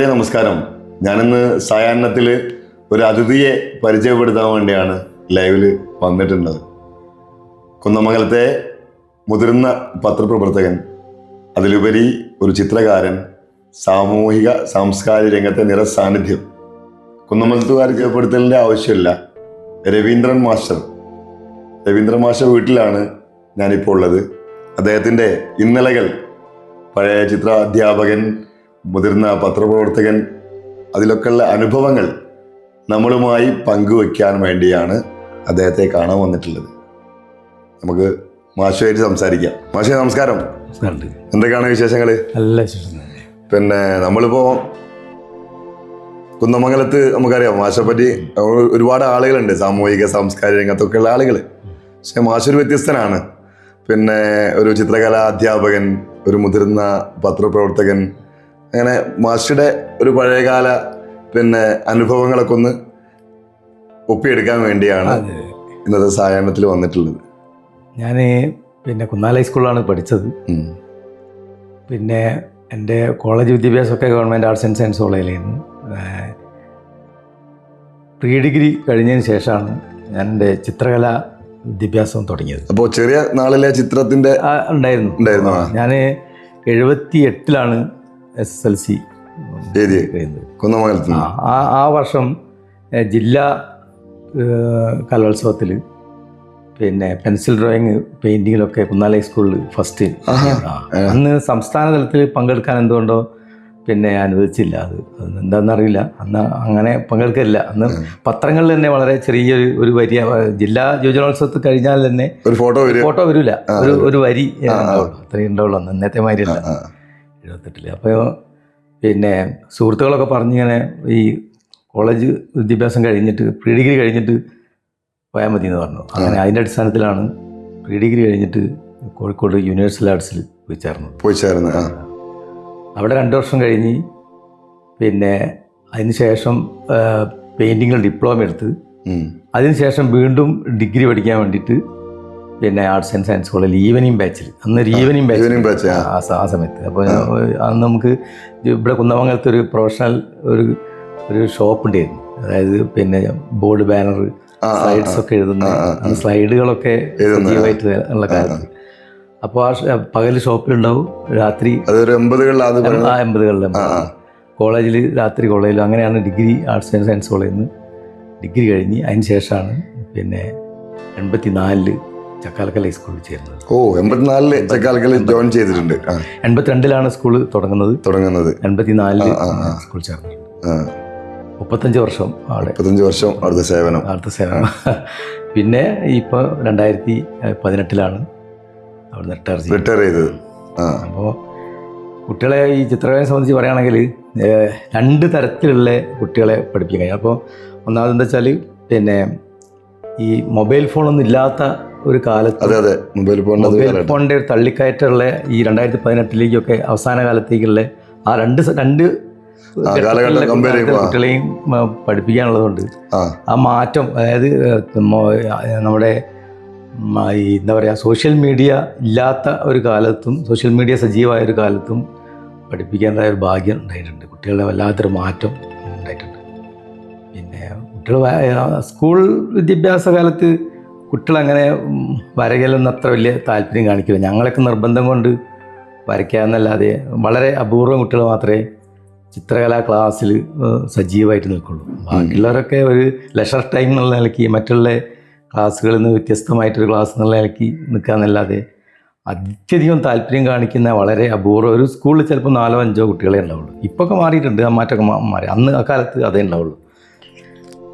നമസ്കാരം. ഞാനിന്ന് സായാഹ്നത്തിൽ ഒരു അതിഥിയെ പരിചയപ്പെടുത്താൻ വേണ്ടിയാണ് ലൈവില് വന്നിട്ടുള്ളത്. കുന്നമംഗലത്തെ മുതിർന്ന പത്രപ്രവർത്തകൻ, അതിലുപരി ഒരു ചിത്രകാരൻ, സാമൂഹിക സാംസ്കാരിക രംഗത്തെ നിറസാന്നിധ്യം. കുന്നമംഗലത്തുകാർ പരിചയപ്പെടുത്തലിൻ്റെ ആവശ്യമില്ല. രവീന്ദ്രൻ മാസ്റ്റർ വീട്ടിലാണ് ഞാനിപ്പോൾ ഉള്ളത്. അദ്ദേഹത്തിൻ്റെ ഇന്നലകൾ, പഴയ ചിത്ര അധ്യാപകൻ, മുതിർന്ന പത്രപ്രവർത്തകൻ, അതിലൊക്കെയുള്ള അനുഭവങ്ങൾ നമ്മളുമായി പങ്കുവയ്ക്കാൻ വേണ്ടിയാണ് അദ്ദേഹത്തെ കാണാൻ വന്നിട്ടുള്ളത്. നമുക്ക് മാഷുമായിട്ട് സംസാരിക്കാം. മാഷേ നമസ്കാരം. എന്തൊക്കെയാണ് വിശേഷങ്ങൾ? നല്ല വിശേഷം. പിന്നെ നമ്മളിപ്പോൾ കുന്നമംഗലത്ത് നമുക്കറിയാം മാഷെ പറ്റി ഒരുപാട് ആളുകളുണ്ട്, സാമൂഹിക സാംസ്കാരിക രംഗത്തൊക്കെയുള്ള ആളുകൾ. പക്ഷെ മാഷൊരു വ്യത്യസ്തനാണ്. പിന്നെ ഒരു ചിത്രകലാ അധ്യാപകൻ, ഒരു മുതിർന്ന പത്രപ്രവർത്തകൻ, അങ്ങനെ മാഷയുടെ ഒരു പഴയകാല അനുഭവങ്ങളൊക്കെ ഒന്ന് ഒപ്പിയെടുക്കാൻ വേണ്ടിയാണ് ഇന്നത്തെ സായാഹ്നത്തിൽ വന്നിട്ടുള്ളത്. ഞാൻ കുന്നാല ഹൈസ്കൂളിലാണ് പഠിച്ചത്. പിന്നെ എൻ്റെ കോളേജ് വിദ്യാഭ്യാസമൊക്കെ ഗവൺമെൻറ് ആർട്സ് ആൻഡ് സയൻസ് കോളേജിലായിരുന്നു. പ്രീ ഡിഗ്രി കഴിഞ്ഞതിന് ശേഷമാണ് ഞാൻ എൻ്റെ ചിത്രകല വിദ്യാഭ്യാസം തുടങ്ങിയത്. അപ്പോൾ ചെറിയ നാളിലെ ചിത്രത്തിൻ്റെ ഉണ്ടായിരുന്നു. ഞാൻ 78 SSLC കുന്നമംഗലത്ത്. ആ വർഷം ജില്ലാ കലോത്സവത്തിൽ പെൻസിൽ ഡ്രോയിങ്, പെയിൻറ്റിങ്ങിലൊക്കെ കുന്നാല ഹൈസ്കൂളിൽ ഫസ്റ്റ്. അന്ന് സംസ്ഥാന തലത്തിൽ പങ്കെടുക്കാൻ എന്തുകൊണ്ടോ അനുവദിച്ചില്ല. അത് എന്താണെന്നറിയില്ല. അന്ന് അങ്ങനെ പങ്കെടുക്കില്ല. അന്ന് പത്രങ്ങളിൽ തന്നെ വളരെ ചെറിയൊരു വരി, ജില്ലാ യുവജനോത്സവത്തിൽ കഴിഞ്ഞാൽ തന്നെ ഒരു ഫോട്ടോ വരില്ല, ഒരു വരി അത്രയും ഉണ്ടാവുള്ളൂ. അന്ന് ഇന്നത്തെ മാതിരിയല്ല 78. അപ്പോൾ സുഹൃത്തുക്കളൊക്കെ പറഞ്ഞിങ്ങനെ ഈ കോളേജ് വിദ്യാഭ്യാസം കഴിഞ്ഞിട്ട് പ്രീ ഡിഗ്രി കഴിഞ്ഞിട്ട് പോയാൽ മതി എന്ന് പറഞ്ഞു. അങ്ങനെ അതിൻ്റെ അടിസ്ഥാനത്തിലാണ് പ്രീ ഡിഗ്രി കഴിഞ്ഞിട്ട് കോഴിക്കോട് യൂണിവേഴ്സൽ ആർട്സിൽ പോയി ചേർന്നു. അവിടെ 2 വർഷം കഴിഞ്ഞ് അതിന് ശേഷം പെയിൻറ്റിങ്ങിൽ ഡിപ്ലോമ എടുത്ത് അതിനുശേഷം വീണ്ടും ഡിഗ്രി പഠിക്കാൻ വേണ്ടിയിട്ട് ആർട്സ് ആൻഡ് സയൻസ് കോളേജിൽ ഈവനിങ് ബാച്ചിൽ, അന്നൊരു ഈവനിങ് ബാച്ച് ആ സമയത്ത്. അപ്പോൾ അന്ന് നമുക്ക് ഇവിടെ കുന്നമംഗലത്ത് ഒരു പ്രൊഫഷണൽ ഒരു ഷോപ്പ് ഉണ്ടായിരുന്നു. അതായത് ബോർഡ്, ബാനർ, സ്ലൈഡ്സ് ഒക്കെ എഴുതുന്ന സ്ലൈഡുകളൊക്കെ സജീവമായിട്ട് ഉള്ള കാലത്ത്. അപ്പോൾ ആ പകൽ ഷോപ്പിലുണ്ടാവും, രാത്രി 80കളിലെ കോളേജിൽ രാത്രി കോളേജിൽ. അങ്ങനെയാണ് ഡിഗ്രി ആർട്സ് ആൻഡ് സയൻസ് കോളേജിൽ നിന്ന് ഡിഗ്രി കഴിഞ്ഞ് അതിന് ശേഷമാണ് 84 ചക്കാലക്കൽ ഹൈസ്കൂളിൽ ചേരുന്നത്. 84 ചക്കാലക്കൽ ജോയിൻ ചെയ്തിട്ടുണ്ട്. 82 സ്കൂൾ തുടങ്ങുന്നത്. 84 സ്കൂൾ ചേർന്നു. 35 വർഷം അവിടെ. 35 വർഷം അടുത്ത സേവനം. പിന്നെ ഇപ്പോൾ 2018 അവിടെ റിട്ടയർ ചെയ്തത്. അപ്പോൾ കുട്ടികളെ ഈ ചിത്രകലയെ സംബന്ധിച്ച് പറയുകയാണെങ്കിൽ 2 തരത്തിലുള്ള കുട്ടികളെ പഠിപ്പിക്കാൻ കഴിയും. അപ്പോൾ ഒന്നാമത് എന്താ വെച്ചാൽ ഈ മൊബൈൽ ഫോണൊന്നും ഇല്ലാത്ത ഒരു കാലത്ത് മൊബൈൽ ഫോണിൻ്റെ ഒരു തള്ളിക്കയറ്റുള്ള ഈ 2018 അവസാന കാലത്തേക്കുള്ള ആ രണ്ട് കുട്ടികളെയും പഠിപ്പിക്കാനുള്ളതുകൊണ്ട് ആ മാറ്റം, അതായത് നമ്മുടെ ഈ എന്താ പറയുക, സോഷ്യൽ മീഡിയ ഇല്ലാത്ത ഒരു കാലത്തും സോഷ്യൽ മീഡിയ സജീവമായ ഒരു കാലത്തും പഠിപ്പിക്കേണ്ടതായ ഒരു ഭാഗ്യം ഉണ്ടായിട്ടുണ്ട്. കുട്ടികളുടെ വല്ലാത്തൊരു മാറ്റം ഉണ്ടായിട്ടുണ്ട്. കുട്ടികൾ സ്കൂൾ വിദ്യാഭ്യാസ കാലത്ത് കുട്ടികളങ്ങനെ വരകലൊന്നും അത്ര വലിയ താല്പര്യം കാണിക്കില്ല. ഞങ്ങളൊക്കെ നിർബന്ധം കൊണ്ട് വരയ്ക്കാമെന്നല്ലാതെ വളരെ അപൂർവം കുട്ടികൾ മാത്രമേ ചിത്രകലാ ക്ലാസ്സിൽ സജീവമായിട്ട് നിൽക്കുള്ളൂ. ബാക്കിയുള്ളവരൊക്കെ ഒരു ലെഷർ ടൈം എന്നുള്ള നിലയ്ക്ക് മറ്റുള്ള ക്ലാസ്സുകളിൽ നിന്ന് വ്യത്യസ്തമായിട്ടൊരു ക്ലാസ് എന്നുള്ള നിലയ്ക്ക് നിൽക്കാമെന്നല്ലാതെ അത്യധികം താല്പര്യം കാണിക്കുന്ന വളരെ അപൂർവം. ഒരു സ്കൂളിൽ ചിലപ്പോൾ 4-5 കുട്ടികളെ ഉണ്ടാവുള്ളൂ. ഇപ്പോൾ ഒക്കെ മാറിയിട്ടുണ്ട്, ആ മാറ്റമൊക്കെ മാറി. അന്ന് ആ കാലത്ത് അതേ ഉണ്ടാവുള്ളൂ.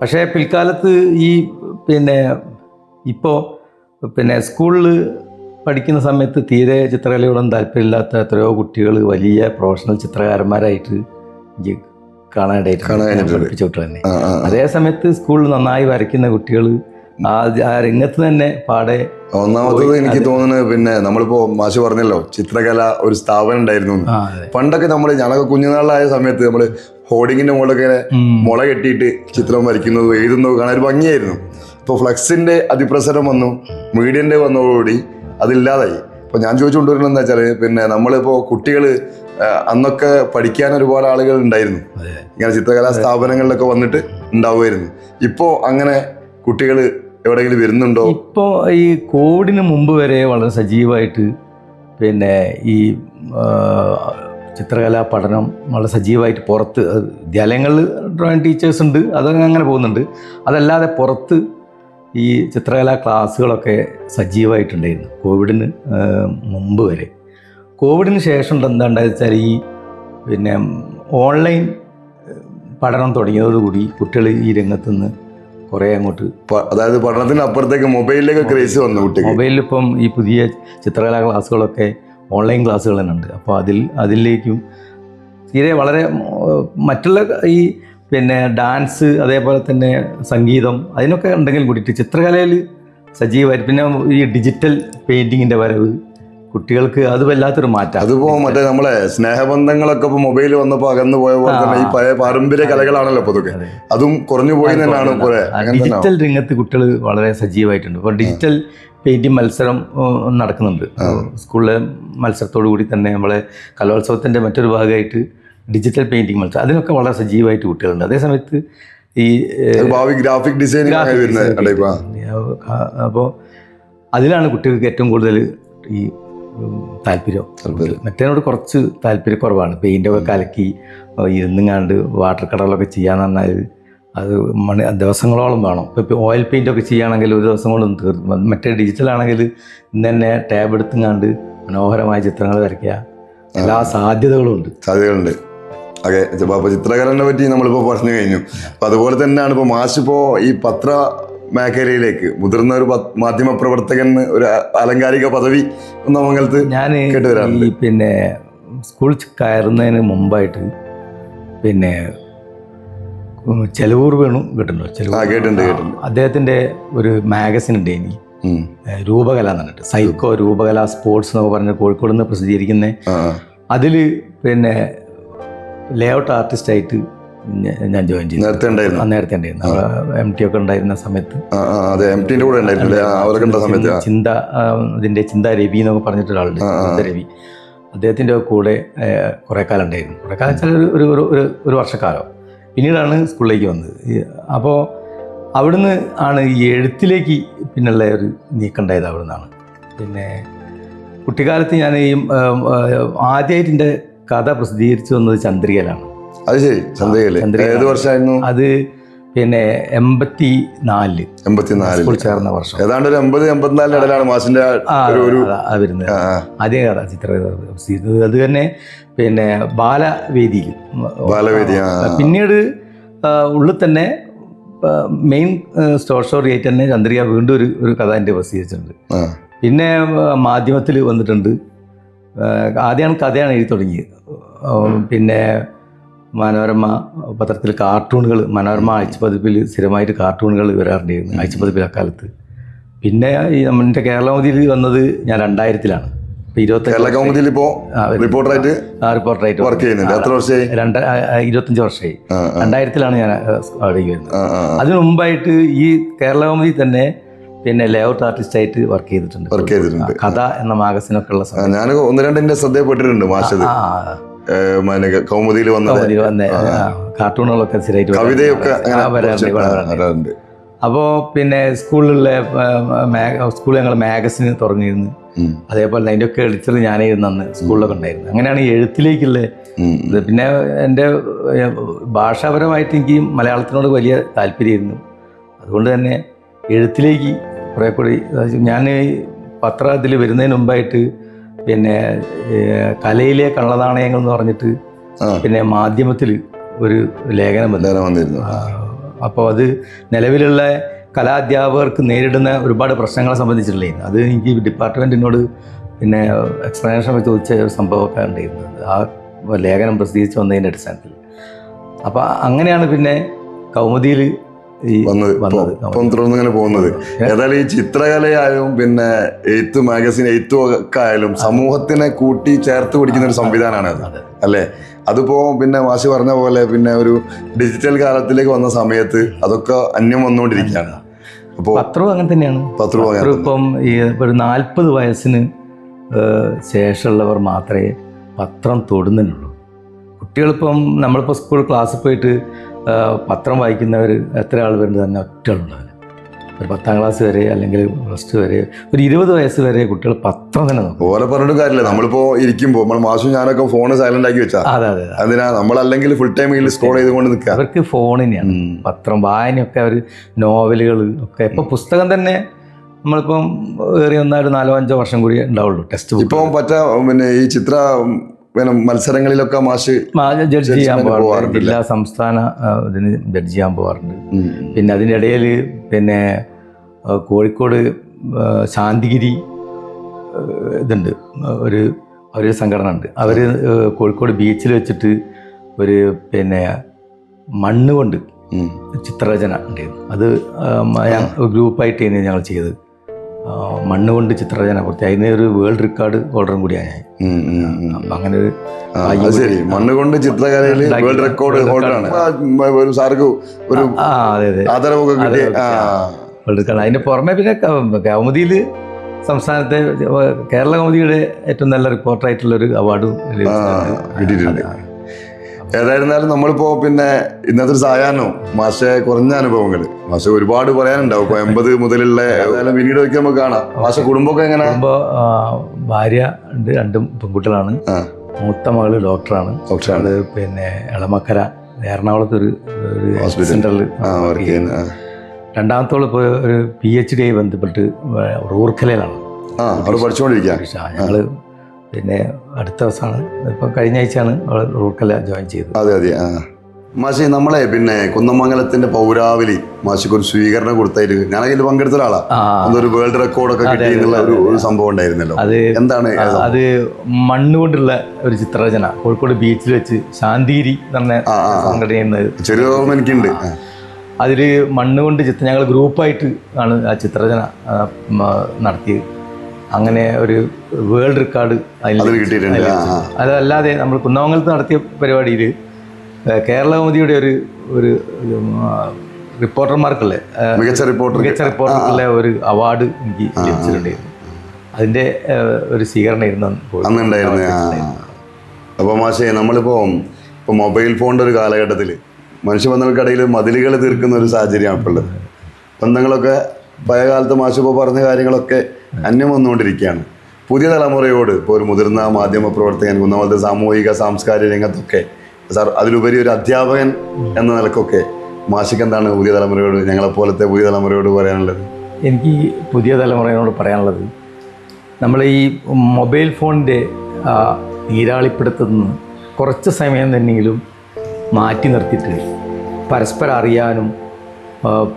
പക്ഷേ പിൽക്കാലത്ത് ഈ ഇപ്പോൾ സ്കൂളിൽ പഠിക്കുന്ന സമയത്ത് തീരെ ചിത്രകലയോടൊന്നും താല്പര്യമില്ലാത്ത എത്രയോ കുട്ടികൾ വലിയ പ്രൊഫഷണൽ ചിത്രകാരന്മാരായിട്ട് കാണാനായിട്ട് പഠിപ്പിച്ച കുട്ടികൾ തന്നെ. അതേ സമയത്ത് സ്കൂളിൽ നന്നായി വരയ്ക്കുന്ന കുട്ടികൾ ആ രംഗത്ത് തന്നെ പാടെ. ഒന്നാമത്തത് എനിക്ക് തോന്നുന്നത് നമ്മളിപ്പോ മാഷ് പറഞ്ഞല്ലോ ചിത്രകല ഒരു സ്ഥാപനം ഉണ്ടായിരുന്നു. പണ്ടൊക്കെ ഞങ്ങളൊക്കെ കുഞ്ഞുനാളിലായ സമയത്ത് നമ്മള് ഹോർഡിങ്ങിന്റെ മുകളിലൊക്കെ മുള കെട്ടിയിട്ട് ചിത്രം വരയ്ക്കുന്നതും എഴുതുന്നതും കാണാൻ ഒരു ഭംഗിയായിരുന്നു. ഇപ്പോൾ ഫ്ലക്സിന്റെ അതിപ്രസരം വന്നു, മീഡിയന്റെ വന്നതോടുകൂടി അതില്ലാതായി. അപ്പൊ ഞാൻ ചോദിച്ചുകൊണ്ടുവരുന്നത് എന്താ വെച്ചാല് പിന്നെ നമ്മളിപ്പോ കുട്ടികള് അന്നൊക്കെ പഠിക്കാൻ ഒരുപാട് ആളുകൾ ഉണ്ടായിരുന്നു, ഇങ്ങനെ ചിത്രകലാ സ്ഥാപനങ്ങളിലൊക്കെ വന്നിട്ട് ഉണ്ടാവുമായിരുന്നു. ഇപ്പോ അങ്ങനെ കുട്ടികൾ എവിടെയെങ്കിലും വരുന്നുണ്ടോ? ഇപ്പോൾ ഈ കോവിഡിന് മുമ്പ് വരെ വളരെ സജീവമായിട്ട് പിന്നെ ഈ ചിത്രകലാ പഠനം വളരെ സജീവമായിട്ട് പുറത്ത് വിദ്യാലയങ്ങളിൽ ഡ്രോയിങ് ടീച്ചേഴ്സ് ഉണ്ട്, അതൊക്കെ അങ്ങനെ പോകുന്നുണ്ട്. അതല്ലാതെ പുറത്ത് ഈ ചിത്രകലാ ക്ലാസ്സുകളൊക്കെ സജീവമായിട്ടുണ്ടായിരുന്നു കോവിഡിന് മുമ്പ് വരെ. കോവിഡിന് ശേഷം എന്താ ഉണ്ടായെന്ന് വെച്ചാൽ ഈ പിന്നെ ഓൺലൈൻ പഠനം തുടങ്ങിയതോടുകൂടി കുട്ടികൾ ഈ രംഗത്ത് നിന്ന് കുറേ അങ്ങോട്ട്, അതായത് പഠനത്തിന് അപ്പുറത്തേക്ക് മൊബൈലിലേക്ക് ക്രേസ് വന്നു കുട്ടികൾ. മൊബൈലിൽ ഇപ്പം ഈ പുതിയ ചിത്രകലാ ക്ലാസ്സുകളൊക്കെ ഓൺലൈൻ ക്ലാസ്സുകൾ തന്നെ ഉണ്ട്. അപ്പോൾ അതിലേക്കും തീരെ വളരെ മറ്റുള്ള ഈ പിന്നെ ഡാൻസ് അതേപോലെ തന്നെ സംഗീതം അതിനൊക്കെ ഉണ്ടെങ്കിൽ കൂടിയിട്ട് ചിത്രകലയിൽ സജീവമായിട്ട് പിന്നെ ഈ ഡിജിറ്റൽ പെയിൻറ്റിങ്ങിൻ്റെ വരവ് കുട്ടികൾക്ക് അത് വല്ലാത്തൊരു മാറ്റം. അതിപ്പോ മറ്റേ നമ്മളെ സ്നേഹബന്ധങ്ങളൊക്കെ ഇപ്പൊ മൊബൈൽ വന്നപ്പോൾ അകന്നു പോയ പോലെ തന്നെ ഈ പഴയ പാരമ്പര്യ കലകളാണല്ലോ ഇപ്പൊ അതൊക്കെ, അതും കുറഞ്ഞു പോയി തന്നെയാണ്. ഡിജിറ്റൽ രംഗത്ത് കുട്ടികൾ വളരെ സജീവമായിട്ടുണ്ട്. ഇപ്പോൾ ഡിജിറ്റൽ പെയിൻറ്റിങ് മത്സരം നടക്കുന്നുണ്ട് സ്കൂളിലെ മത്സരത്തോടു കൂടി തന്നെ. നമ്മളെ കലോത്സവത്തിൻ്റെ മറ്റൊരു ഭാഗമായിട്ട് ഡിജിറ്റൽ പെയിൻറ്റിങ് മത്സരം, അതിനൊക്കെ വളരെ സജീവമായിട്ട് കുട്ടികളുണ്ട്. അതേസമയത്ത് ഈ ഭാവി ഗ്രാഫിക് ഡിസൈനിങ് അപ്പോൾ അതിലാണ് കുട്ടികൾക്ക് ഏറ്റവും കൂടുതൽ ഈ താല്പര്യം. മറ്റേനോട് കുറച്ച് താല്പര്യക്കുറവാണ്. പെയിൻ്റൊക്കെ കലക്കി ഇരുന്നുങ്ങാണ്ട് വാട്ടർ കളറിലൊക്കെ ചെയ്യാന്ന് പറഞ്ഞാൽ അത് ദിവസങ്ങളോളം വേണം. ഇപ്പോൾ ഓയിൽ പെയിൻ്റൊക്കെ ചെയ്യുകയാണെങ്കിൽ ഒരു ദിവസം കൊണ്ടൊന്നും തീർന്നു. മറ്റേ ഡിജിറ്റലാണെങ്കിൽ ഇന്ന് തന്നെ ടാബ് എടുത്തുങ്ങാണ്ട് മനോഹരമായ ചിത്രങ്ങൾ വരയ്ക്കുക, എല്ലാ സാധ്യതകളുണ്ട്. ഓക്കെ, അപ്പോൾ ചിത്രകലനെ പറ്റി നമ്മളിപ്പോൾ പറഞ്ഞു കഴിഞ്ഞു. അപ്പോൾ അതുപോലെ തന്നെയാണ് ഇപ്പോൾ മാഷിപ്പോൾ ഈ പത്ര മേഖലയിലേക്ക് മുതിർന്ന ഒരു മാധ്യമ പ്രവർത്തകൻ ഒരു ആലങ്കാരിക പദവി നമ്മൾക്ക് ഞാൻ ഈ പിന്നെ സ്കൂൾ കയറുന്നതിന് മുമ്പായിട്ട് പിന്നെ ചെലവൂർ വേണു കേട്ടിട്ടുണ്ട്. അദ്ദേഹത്തിൻ്റെ ഒരു മാഗസിൻ ഉണ്ട് ഇനി രൂപകല എന്ന് പറഞ്ഞിട്ട്, സൈക്കോ രൂപകല സ്പോർട്സ് എന്നൊക്കെ പറഞ്ഞ് കോഴിക്കോട് നിന്ന് പ്രസിദ്ധീകരിക്കുന്ന. അതിൽ പിന്നെ ലേഔട്ട് ആർട്ടിസ്റ്റായിട്ട് ഞാൻ ജോയിൻ ചെയ്തു. നേരത്തെ ഉണ്ടായിരുന്നു MT ഒക്കെ ഉണ്ടായിരുന്ന സമയത്ത്. ചിന്ത രവി എന്നൊക്കെ പറഞ്ഞിട്ടൊരാളുണ്ട്, ചിന്ത രവി. അദ്ദേഹത്തിൻ്റെ കൂടെ കുറേ കാലം ഉണ്ടായിരുന്നു. കുറേ കാലം വെച്ചാൽ ഒരു വർഷക്കാലം. പിന്നീടാണ് സ്കൂളിലേക്ക് വന്നത്. അപ്പോൾ അവിടുന്ന് ആണ് ഈ എഴുത്തിലേക്ക് പിന്നുള്ള ഒരു നീക്കമുണ്ടായത്. അവിടെ നിന്നാണ് പിന്നെ കുട്ടിക്കാലത്ത് ഞാൻ ഈ ആദ്യമായിട്ട് എൻ്റെ കഥ പ്രസിദ്ധീകരിച്ചു വന്നത് ചന്ദ്രികയിലാണ്. അത് ശരി, ഏത് വർഷമായിരുന്നു അത്? പിന്നെ 84 സ്കൂൾ ചേർന്ന വർഷം, ഏതാണ്ട് ഒരു 80-84 ഇടയിലാണ് മാഷിന്റെ വരുന്നത്. ആദ്യ കഥ ചിത്രകഥ. അത് തന്നെ പിന്നെ ബാലവേദിയിൽ. പിന്നീട് ഉള്ളിൽ തന്നെ മെയിൻ സ്റ്റോറി ആയിട്ട് തന്നെ ചന്ദ്രിക വീണ്ടും ഒരു കഥ എൻ്റെ പ്രസിദ്ധീകരിച്ചിട്ടുണ്ട്. പിന്നെ മാധ്യമത്തിൽ വന്നിട്ടുണ്ട്. ആദ്യമാണ് കഥയാണ് എഴുതി തുടങ്ങിയത്. പിന്നെ മനോരമ പത്രത്തിൽ കാർട്ടൂണുകൾ, മനോരമ ആഴ്ചപ്പതിപ്പിൽ സ്ഥിരമായിട്ട് കാർട്ടൂണുകൾ വരാറുണ്ടായിരുന്നു ആഴ്ചപ്പതിപ്പിൽ അക്കാലത്ത്. പിന്നെ ഈ നമ്മുടെ കേരളകൗമുദിയിൽ വന്നത് ഞാൻ 2000-ലാണ്. റിപ്പോർട്ടറായിട്ട് വർക്ക് ചെയ്യുന്നുണ്ട്. എത്ര വർഷമായി? 25 വർഷമായി. 2000-ലാണ് ഞാൻ അവിടേക്ക് വരുന്നത്. അതിനു മുമ്പായിട്ട് ഈ കേരളകൗമുദി തന്നെ പിന്നെ ലേഔട്ട് ആർട്ടിസ്റ്റായിട്ട് വർക്ക് ചെയ്തിട്ടുണ്ട്. കഥ എന്ന മാഗസിനൊക്കെ ഉള്ള സമയം ഞാൻ 1-2 ശ്രദ്ധപ്പെട്ടിട്ടുണ്ട് മാഷത്. കൗമുദിയിൽ വന്ന കാർട്ടൂണുകളൊക്കെ സ്ഥിരമായിട്ട് കവിതയൊക്കെ വരാറുണ്ട്. അപ്പോൾ പിന്നെ സ്കൂളിൽ ഞങ്ങൾ മാഗസിന് തുറന്നിരുന്നു. അതേപോലെ അതിൻ്റെയൊക്കെ എഡിറ്റർ ഞാനായിരുന്നു അന്ന് സ്കൂളിലൊക്കെ ഉണ്ടായിരുന്നു. അങ്ങനെയാണ് ഈ എഴുത്തിലേക്കുള്ള ഇത്. പിന്നെ എൻ്റെ ഭാഷാപരമായിട്ട് എനിക്ക് മലയാളത്തിനോട് വലിയ താല്പര്യമായിരുന്നു. അതുകൊണ്ട് തന്നെ എഴുത്തിലേക്ക് കുറേ കൂടി ഞാൻ പത്രത്തിൽ വരുന്നതിന് മുമ്പായിട്ട് പിന്നെ കലയിലെ കള്ളനാണയങ്ങൾ എന്ന് പറഞ്ഞിട്ട് പിന്നെ മാധ്യമത്തിൽ ഒരു ലേഖനം വന്നിരുന്നു. അപ്പോൾ അത് നിലവിലുള്ള കലാധ്യാപകർക്ക് നേരിടുന്ന ഒരുപാട് പ്രശ്നങ്ങളെ സംബന്ധിച്ചിട്ടുള്ളതായിരുന്നു. അത് എനിക്ക് ഡിപ്പാർട്ട്മെൻറ്റിനോട് പിന്നെ എക്സ്പ്ലനേഷൻ ചോദിച്ച സംഭവമൊക്കെ ഉണ്ടായിരുന്നത് ആ ലേഖനം പ്രസിദ്ധീകരിച്ച് വന്നതിൻ്റെ അടിസ്ഥാനത്തിൽ. അപ്പോൾ അങ്ങനെയാണ് പിന്നെ കൗമുദിയിൽ തുടർന്നിങ്ങനെ പോകുന്നത്. ഏതായാലും ഈ ചിത്രകലയായാലും പിന്നെ എഴുത്ത് മാഗസിൻ എഴുത്തും ഒക്കെ ആയാലും സമൂഹത്തിനെ കൂട്ടി ചേർത്ത് പിടിക്കുന്ന ഒരു സംവിധാനമാണ് അത്, അല്ലേ? അതിപ്പോ പിന്നെ മാഷി പറഞ്ഞ പോലെ പിന്നെ ഒരു ഡിജിറ്റൽ കാലത്തിലേക്ക് വന്ന സമയത്ത് അതൊക്കെ അന്യം വന്നുകൊണ്ടിരിക്കുകയാണ്. അപ്പോൾ പത്രവും അങ്ങനെ തന്നെയാണ്. പത്രം ഇപ്പം ഈ ഒരു 40 വയസ്സിന് ശേഷമുള്ളവർ മാത്രമേ പത്രം തൊടുന്നുള്ളൂ. കുട്ടികളിപ്പം നമ്മളിപ്പോൾ സ്കൂൾ ക്ലാസ്സിൽ പോയിട്ട് പത്രം വായിക്കുന്നവർ എത്ര ആൾ വരുന്നത് തന്നെ ഒറ്റകളുണ്ടാവില്ല. ഒരു 10ാം ക്ലാസ് വരെ അല്ലെങ്കിൽ +2 വരെ ഒരു 20 വയസ്സ് വരെ കുട്ടികൾ പത്രം തന്നെ നോക്കും. ഓരോ പറഞ്ഞിട്ട് കാര്യമില്ല. നമ്മളിപ്പോ ഇരിക്കുമ്പോൾ നമ്മൾ മാഷും ഞാനൊക്കെ ഫോണ് സൈലന്റ് ആക്കി വെച്ചാ അതെ അതെ അതിനാ നമ്മളല്ലെങ്കിൽ ഫുൾ ടൈം സ്ക്രോൾ ചെയ്തുകൊണ്ട് നിൽക്കുക. അവർക്ക് ഫോൺ തന്നെയാണ്. പത്രം വായനയൊക്കെ അവർ നോവലുകൾ ഒക്കെ ഇപ്പം പുസ്തകം തന്നെ നമ്മളിപ്പം ഏറി വന്നാൽ 4-5 വർഷം കൂടി ഉണ്ടാവുള്ളൂ ടെക്സ്റ്റ് ബുക്ക്. ഇപ്പം പിന്നെ ഈ ചിത്ര മത്സരങ്ങളിലൊക്കെ മാഷ് ജഡ്ജ് ചെയ്യാൻ പോകാറുണ്ട്. ജില്ലാ സംസ്ഥാന ഇതിന് ജഡ്ജ് ചെയ്യാൻ പോകാറുണ്ട്. പിന്നെ അതിൻ്റെ ഇടയിൽ പിന്നെ കോഴിക്കോട് ശാന്തിഗിരി ഇതുണ്ട്, ഒരു സംഘടന ഉണ്ട്. അവർ കോഴിക്കോട് ബീച്ചിൽ വെച്ചിട്ട് ഒരു പിന്നെ മണ്ണ് കൊണ്ട് ചിത്രരചന ഉണ്ടായിരുന്നു. അത് ഗ്രൂപ്പായിട്ട് ഞങ്ങൾ ചെയ്തത്. മണ്ണ് കൊണ്ട് ചിത്രരചന പൂർത്തി. അതിന് ഒരു വേൾഡ് റെക്കോർഡ് ഹോൾഡറും കൂടിയാണ് ഞാൻ. അപ്പം അങ്ങനെ ശരി, മണ്ണ് കൊണ്ട് ചിത്രകലയിൽ വേൾഡ് റെക്കോർഡ് ഹോൾഡറാണ്. ഒരു സാർക്ക് ഒരു ആദരവൊക്കെ കിട്ടിയ വേൾഡ് റെക്കോർഡ്. അതിന് പുറമെ പിന്നെ കൗമുദിയിൽ സംസ്ഥാനത്തെ കേരള കൗമുദിയുടെ ഏറ്റവും നല്ല റിപ്പോർട്ടറായിട്ടുള്ളൊരു അവാർഡും കിട്ടിയിട്ടുണ്ട്. ഏതായിരുന്നാലും നമ്മളിപ്പോ പിന്നെ ഇന്നത്തെ ഒരു സായാഹ്നം മാഷെ കുറഞ്ഞ അനുഭവങ്ങൾ മാഷെ ഒരുപാട് പറയാനുണ്ടാവും. ഇപ്പൊ 80 മുതലുള്ള ഏതായാലും പിന്നീട് വയ്ക്കാൻ നമുക്ക് കാണാം. മാഷെ കുടുംബമൊക്കെ എങ്ങനെ? ഭാര്യ ഉണ്ട്, 2 പെൺകുട്ടികളാണ്. മൂത്ത മകള് ഡോക്ടറാണ്. അത് പിന്നെ എളമക്കര എറണാകുളത്ത് ഒരു സെന്ററിൽ. രണ്ടാമത്തോളം ഇപ്പോൾ ഒരു PhD ആയി ബന്ധപ്പെട്ട് റൂർക്കലയിലാണ് പഠിച്ചുകൊണ്ടിരിക്കുക. ഞങ്ങള് പിന്നെ അടുത്ത ദിവസമാണ്, ഇപ്പം കഴിഞ്ഞ ആഴ്ചയാണ് റൂർക്കല ജോയിൻ ചെയ്തത്. അതെ അതെ. മാഷി നമ്മളെ പിന്നെ കുന്നമംഗലത്തിന്റെ പൗരാവലി മാഷിക്ക് ഒരു സ്വീകരണം കൊടുത്തായിട്ട് ഞാനതിൽ പങ്കെടുത്ത ഒരാളാണ്. അതൊരു വേൾഡ് റെക്കോർഡൊക്കെ കിട്ടിയെന്നുള്ള ഒരു സംഭവം ഉണ്ടായിരുന്നല്ലോ. അത് എന്താണ്? അത് മണ്ണുകൊണ്ടുള്ള ഒരു ചിത്രരചന കോഴിക്കോട് ബീച്ചിൽ വെച്ച് ശാന്തിഗിരി തന്നെ സംഘടന ചെറിയ ഓർമ്മ എനിക്കുണ്ട്. അതിൽ മണ്ണുകൊണ്ട് ഞങ്ങൾ ഗ്രൂപ്പായിട്ട് ആണ് ആ ചിത്രരചന നടത്തിയത്. അങ്ങനെ ഒരു വേൾഡ് റെക്കോർഡ് അതിൽ കിട്ടിയിട്ടുണ്ട്. അതല്ലാതെ നമ്മൾ കുന്നമംഗലത്ത് നടത്തിയ പരിപാടിയിൽ കേരള കൗമുദിയുടെ ഒരു റിപ്പോർട്ടർമാർക്കുള്ള മികച്ച റിപ്പോർട്ടർക്കുള്ള ഒരു അവാർഡ് എനിക്ക് ലഭിച്ചിട്ടുണ്ടായിരുന്നു. അതിൻ്റെ ഒരു സ്വീകരണമായിരുന്നു അന്നുണ്ടായിരുന്നു. അപ്പോൾ മാഷേ നമ്മളിപ്പോൾ മൊബൈൽ ഫോണിൻ്റെ ഒരു കാലഘട്ടത്തിൽ മനുഷ്യബന്ധങ്ങൾക്കിടയിൽ മതിലുകൾ തീർക്കുന്ന ഒരു സാഹചര്യമാണ് ഇപ്പോൾ ഉള്ളത്. ബന്ധങ്ങളൊക്കെ പഴയ കാലത്ത് മാഷിപ്പോൾ പറഞ്ഞ കാര്യങ്ങളൊക്കെ അന്യം വന്നുകൊണ്ടിരിക്കുകയാണ്. പുതിയ തലമുറയോട് ഇപ്പോൾ ഒരു മുതിർന്ന മാധ്യമ പ്രവർത്തകൻ, കുന്നമംഗലത്തെ സാമൂഹിക സാംസ്കാരിക രംഗത്തൊക്കെ സാർ, അതിലുപരി ഒരു അധ്യാപകൻ എന്ന നിലക്കൊക്കെ മാഷിക്ക് എന്താണ് പുതിയ തലമുറയോട്, ഞങ്ങളെപ്പോലത്തെ പുതിയ തലമുറയോട് പറയാനുള്ളത്? എനിക്ക് പുതിയ തലമുറയോട് പറയാനുള്ളത്, നമ്മൾ ഈ മൊബൈൽ ഫോണിൻ്റെ നീരാളിപ്പിടുത്തുനിന്ന് കുറച്ച് സമയം തന്നെയെങ്കിലും മാറ്റി നിർത്തിയിട്ട് പരസ്പരം അറിയാനും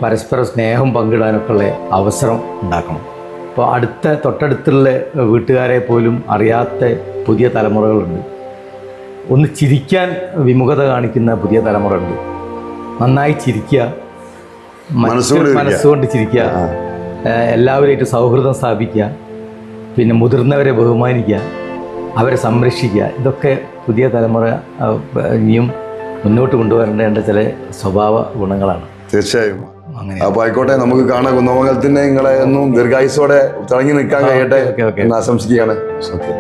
പരസ്പര സ്നേഹം പങ്കിടാനൊക്കെ ഉള്ള അവസരം ഉണ്ടാക്കണം. അപ്പോൾ തൊട്ടടുത്തുള്ള വീട്ടുകാരെ പോലും അറിയാത്ത പുതിയ തലമുറകളുണ്ട്. ഒന്ന് ചിരിക്കാൻ വിമുഖത കാണിക്കുന്ന പുതിയ തലമുറ ഉണ്ട്. നന്നായി ചിരിക്കുക, മനസ്സുകൊണ്ട് ചിരിക്കുക, എല്ലാവരുമായിട്ട് സൗഹൃദം സ്ഥാപിക്കുക, പിന്നെ മുതിർന്നവരെ ബഹുമാനിക്കുക, അവരെ സംരക്ഷിക്കുക. ഇതൊക്കെ പുതിയ തലമുറ ഇനിയും മുന്നോട്ട് കൊണ്ടുവരേണ്ട ചില സ്വഭാവ ഗുണങ്ങളാണ്. തീർച്ചയായും. അപ്പൊ ആയിക്കോട്ടെ, നമുക്ക് കാണാം. കുന്നമംഗലത്തിന്റെ നിങ്ങളെ ഒന്നും ദീർഘായുസോടെ തിളങ്ങി നിൽക്കാൻ കഴിയട്ടെ എന്ന് ആശംസിക്കുകയാണ്. ഓക്കെ.